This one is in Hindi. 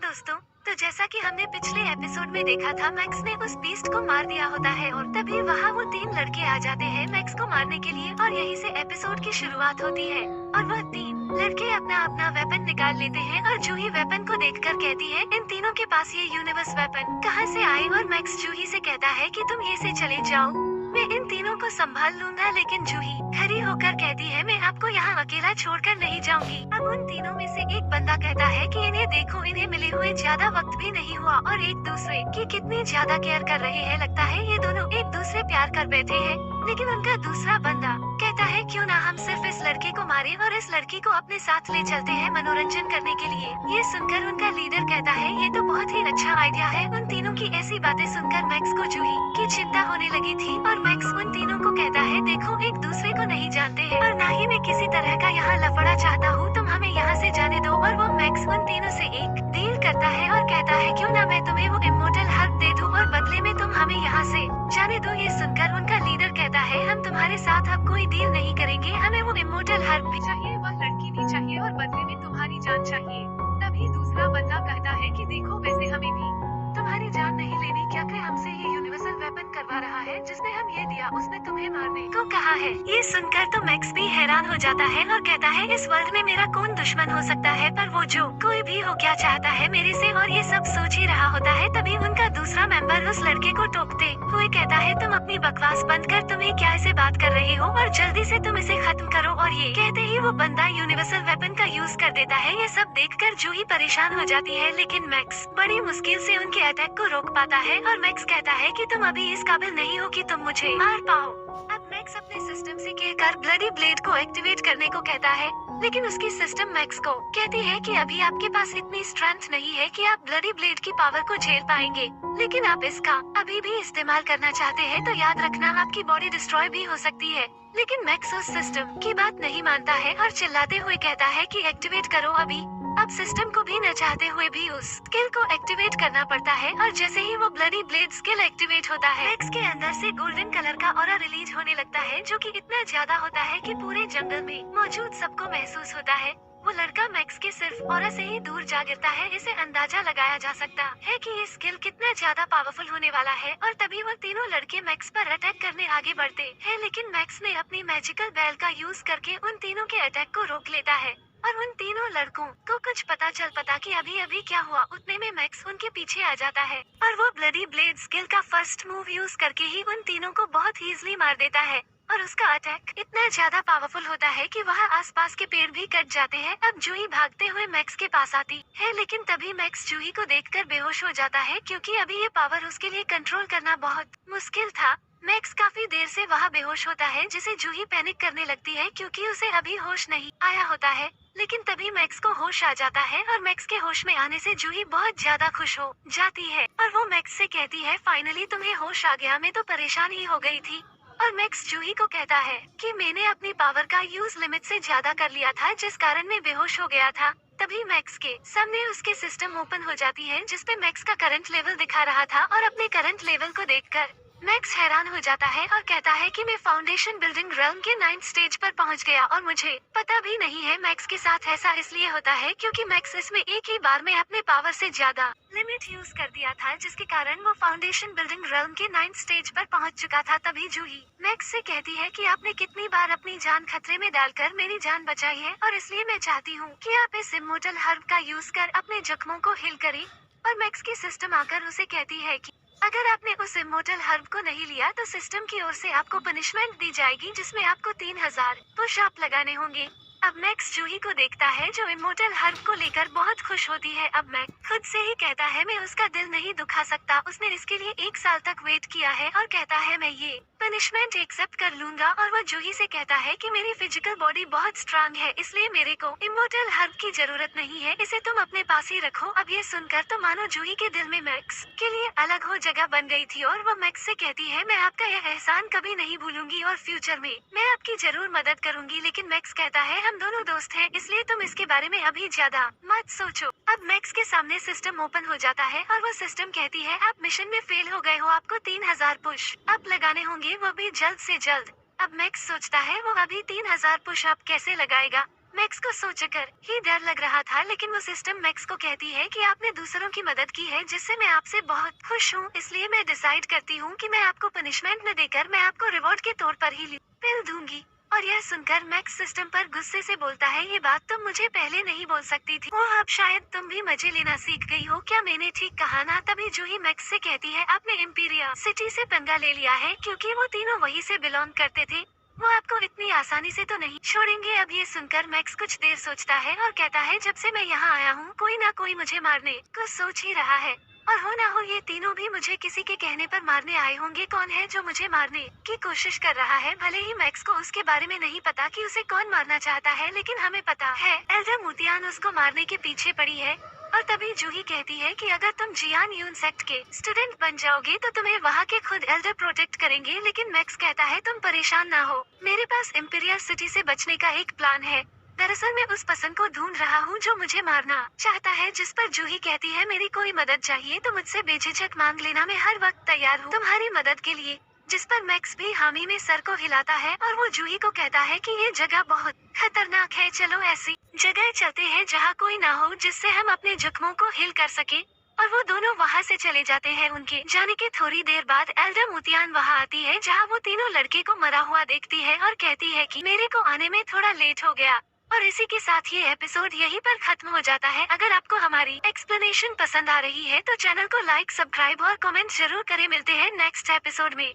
दोस्तों, तो जैसा कि हमने पिछले एपिसोड में देखा था, मैक्स ने उस बीस्ट को मार दिया होता है और तभी वहाँ वो तीन लड़के आ जाते हैं मैक्स को मारने के लिए और यहीं से एपिसोड की शुरुआत होती है। और वह तीन लड़के अपना अपना वेपन निकाल लेते हैं और जूही वेपन को देखकर कहती है, इन तीनों के पास ये यूनिवर्स वेपन कहाँ से आए? और मैक्स जूही से कहता है कि तुम ये से चले जाओ, मैं इन तीनों को संभाल लूंगा। लेकिन जूही खड़ी होकर कहती है, मैं आपको यहाँ अकेला छोड़कर नहीं जाऊंगी। अब उन तीनों में से एक बंदा कहता है कि इन्हें देखो, इन्हें मिले हुए ज्यादा वक्त भी नहीं हुआ और एक दूसरे की कितनी ज्यादा केयर कर रहे हैं। लगता है ये दोनों एक दूसरे प्यार कर बैठे हैं। लेकिन उनका दूसरा बंदा कहता है, क्यों ना हम सिर्फ इस लड़के को मारें और इस लड़की को अपने साथ ले चलते हैं मनोरंजन करने के लिए। ये सुनकर उनका लीडर कहता है, ये तो बहुत ही अच्छा आइडिया है। उन तीनों की ऐसी बातें सुनकर मैक्स को जूही की चिंता होने लगी थी और मैक्स उन तीनों को कहता है, देखो एक दूसरे को नहीं जानते हैं और ना ही मैं किसी तरह का यहाँ लफड़ा चाहता हूँ, तुम हमें यहाँ से जाने दो। और वो मैक्स उन तीनों से एक डील करता है और कहता है, क्यों ना मैं तुम्हें वो इमोर्टल हर्ब दे दूँ और बदले में तुम हमें यहाँ से जाने दो। ये सुनकर उनका लीडर कहता है, हम तुम्हारे साथ अब कोई डील नहीं करेंगे, हमें वो इमोर्टल हर्ब भी चाहिए, वह लड़की भी चाहिए और बदले में तुम्हारी जान चाहिए। तभी दूसरा बंदा कहता है कि देखो, वैसे हमें भी तुम्हारी जान नहीं लेनी, क्या कि हमसे ये यूनिवर्सल वेपन करवा रहा है जिसने हम ये दिया उसने तुम्हें मारने को कहा है। ये सुनकर तो मैक्स भी हैरान हो जाता है और कहता है, इस वर्ल्ड में मेरा कौन दुश्मन हो सकता है, पर वो जो कोई भी हो क्या चाहता है मेरे से, और ये सब सोच ही रहा होता है। तभी उनका दूसरा मेंबर उस लड़के को टोकते हुए कहता है, तुम अपनी बकवास बंद कर, तुम्हें क्या ऐसे बात कर रहे हो और जल्दी से तुम इसे खत्म करो। और ये कहते ही वो बंदा यूनिवर्सल वेपन का यूज कर देता है। ये सब देखकर जूही परेशान हो जाती है, लेकिन मैक्स बड़ी मुश्किल से उनके अटैक को रोक पाता है और मैक्स कहता है कि तुम अभी इस काबिल नहीं हो कि तुम मुझे मार पाओ। अब मैक्स अपने सिस्टम से कहकर ब्लडी ब्लेड को एक्टिवेट करने को कहता है, लेकिन उसकी सिस्टम मैक्स को कहती है कि अभी आपके पास इतनी स्ट्रेंथ नहीं है कि आप ब्लडी ब्लेड की पावर को झेल पाएंगे, लेकिन आप इसका अभी भी इस्तेमाल करना चाहते हैं तो याद रखना आपकी बॉडी डिस्ट्रॉय भी हो सकती है। लेकिन मैक्स उस सिस्टम की बात नहीं मानता है और चिल्लाते हुए कहता है कि एक्टिवेट करो अभी। अब सिस्टम को भी न चाहते हुए भी उस स्किल को एक्टिवेट करना पड़ता है और जैसे ही वो ब्लडी ब्लेड स्किल एक्टिवेट होता है, मैक्स के अंदर से गोल्डन कलर का ऑरा रिलीज होने लगता है, जो कि इतना ज्यादा होता है कि पूरे जंगल में मौजूद सबको महसूस होता है। वो लड़का मैक्स के सिर्फ ऑरा से ही दूर जा गिरता है। इसे अंदाजा लगाया जा सकता है कि ये स्किल कितना ज्यादा पावरफुल होने वाला है। और तभी वो तीनों लड़के मैक्स पर अटैक करने आगे बढ़ते हैं, लेकिन मैक्स ने अपनी मैजिकल बेल का यूज करके उन तीनों के अटैक को रोक लेता है। और उन तीनों लड़कों को कुछ पता चल पाता कि अभी अभी क्या हुआ, उतने में मैक्स उनके पीछे आ जाता है और वो ब्लडी ब्लेड स्किल का फर्स्ट मूव यूज करके ही उन तीनों को बहुत इजीली मार देता है। और उसका अटैक इतना ज्यादा पावरफुल होता है कि वहाँ आसपास के पेड़ भी कट जाते हैं। अब जूही भागते हुए मैक्स के पास आती है, लेकिन तभी मैक्स जूही को देखकर बेहोश हो जाता है, क्योंकि अभी ये पावर उसके लिए कंट्रोल करना बहुत मुश्किल था। मैक्स काफी देर से वहाँ बेहोश होता है, जिसे जूही पैनिक करने लगती है क्योंकि उसे अभी होश नहीं आया होता है। लेकिन तभी मैक्स को होश आ जाता है और मैक्स के होश में आने से जूही बहुत ज्यादा खुश हो जाती है और वो मैक्स से कहती है, फाइनली तुम्हें होश आ गया, मैं तो परेशान ही हो गई थी। और मैक्स जूही को कहता है कि मैंने अपनी पावर का यूज लिमिट से ज्यादा कर लिया था, जिस कारण मैं बेहोश हो गया था। तभी मैक्स के सामने उसके सिस्टम ओपन हो जाती है, जिसपे मैक्स का करंट लेवल दिखा रहा था और अपने करंट लेवल को देखकर मैक्स हैरान हो जाता है और कहता है कि मैं फाउंडेशन बिल्डिंग रेल्म के 9th स्टेज पर पहुंच गया और मुझे पता भी नहीं है। मैक्स के साथ ऐसा इसलिए होता है क्योंकि मैक्स इसमें एक ही बार में अपने पावर से ज्यादा लिमिट यूज कर दिया था, जिसके कारण वो फाउंडेशन बिल्डिंग रेल्म के 9th स्टेज पर पहुंच चुका था। तभी जूही मैक्स से कहती है कि आपने कितनी बार अपनी जान खतरे में डालकर मेरी जान बचाई है और इसलिए मैं चाहती हूँ कि आप इस इमोर्टल हर्ब का यूज कर अपने जख्मों को हील करें। और मैक्स की सिस्टम आकर उसे कहती है कि अगर आपने उस इमोर्टल हर्ब को नहीं लिया तो सिस्टम की ओर से आपको पनिशमेंट दी जाएगी, जिसमें आपको 3000 पुशअप लगाने होंगे। अब मैक्स जूही को देखता है जो इमोर्टल हर्ब को लेकर बहुत खुश होती है। अब मैक्स खुद से ही कहता है, मैं उसका दिल नहीं दुखा सकता, उसने इसके लिए 1 साल तक वेट किया है और कहता है मैं ये पनिशमेंट एक्सेप्ट कर लूंगा। और वह जूही से कहता है कि मेरी फिजिकल बॉडी बहुत स्ट्रांग है, इसलिए मेरे को इमोर्टल हर्ब की जरूरत नहीं है, इसे तुम अपने पास ही रखो। अब ये सुनकर तो मानो जूही के दिल में मैक्स के लिए अलग हो जगह बन गई थी और वो मैक्स से कहती है, मैं आपका यह एहसान कभी नहीं भूलूंगी और फ्यूचर में मैं आपकी जरूर मदद करूंगी। लेकिन मैक्स कहता है, हम दोनों दोस्त हैं, इसलिए तुम इसके बारे में अभी ज्यादा मत सोचो। अब मैक्स के सामने सिस्टम ओपन हो जाता है और वो सिस्टम कहती है, आप मिशन में फेल हो गए हो, आपको 3000 पुश अप लगाने होंगे, वो भी जल्द से जल्द। अब मैक्स सोचता है वो अभी 3000 पुश अप कैसे लगाएगा। मैक्स को सोचकर ही डर लग रहा था, लेकिन वो सिस्टम मैक्स को कहती है कि आपने दूसरों की मदद की है जिससे मैं आपसे बहुत खुश हूँ, इसलिए मैं डिसाइड करती हूँ कि मैं आपको पनिशमेंट न देकर मैं आपको रिवॉर्ड के तौर पर ही पिल दूंगी। और यह सुनकर मैक्स सिस्टम पर गुस्से से बोलता है, ये बात तुम मुझे पहले नहीं बोल सकती थी। वो अब शायद तुम भी मजे लेना सीख गई हो, क्या मैंने ठीक कहा ना? तभी जूही मैक्स से कहती है, आपने इम्पीरिया सिटी से पंगा ले लिया है क्योंकि वो तीनों वहीं से बिलोंग करते थे। वो आपको इतनी आसानी से तो नहीं छोड़ेंगे। अब ये सुनकर मैक्स कुछ देर सोचता है और कहता है, जब से मैं यहाँ आया हूँ कोई ना कोई मुझे मारने को सोच ही रहा है, और हो ना हो ये तीनों भी मुझे किसी के कहने पर मारने आए होंगे। कौन है जो मुझे मारने की कोशिश कर रहा है? भले ही मैक्स को उसके बारे में नहीं पता कि उसे कौन मारना चाहता है, लेकिन हमें पता है एल्डर मुतियान उसको मारने के पीछे पड़ी है। और तभी जूही कहती है कि अगर तुम जियान यून सेक्ट के स्टूडेंट बन जाओगे तो तुम्हें वहाँ के खुद एल्डर प्रोटेक्ट करेंगे। लेकिन मैक्स कहता है, तुम परेशान ना हो, मेरे पास इम्पीरियल सिटी से बचने का एक प्लान है। दरअसल मैं उस पर्सन को ढूंढ रहा हूँ जो मुझे मारना चाहता है। जिस पर जूही कहती है, मेरी कोई मदद चाहिए तो मुझसे बेझिझक मांग लेना, मैं हर वक्त तैयार हूँ तुम्हारी मदद के लिए। जिस पर मैक्स भी हामी में सर को हिलाता है और वो जूही को कहता है कि ये जगह बहुत खतरनाक है, चलो ऐसी जगह चलते हैं जहाँ कोई ना हो, जिससे हम अपने जख्मों को हील कर सके। और वो दोनों वहाँ से चले जाते हैं। उनके जाने के थोड़ी देर बाद एल्डर मुतियान वहाँ आती है, जहाँ वो तीनों लड़के को मरा हुआ देखती है और कहती है कि मेरे को आने में थोड़ा लेट हो गया। और इसी के साथ ये एपिसोड यहीं पर खत्म हो जाता है। अगर आपको हमारी एक्सप्लेनेशन पसंद आ रही है तो चैनल को लाइक, सब्सक्राइब और कमेंट जरूर करें। मिलते हैं नेक्स्ट एपिसोड में।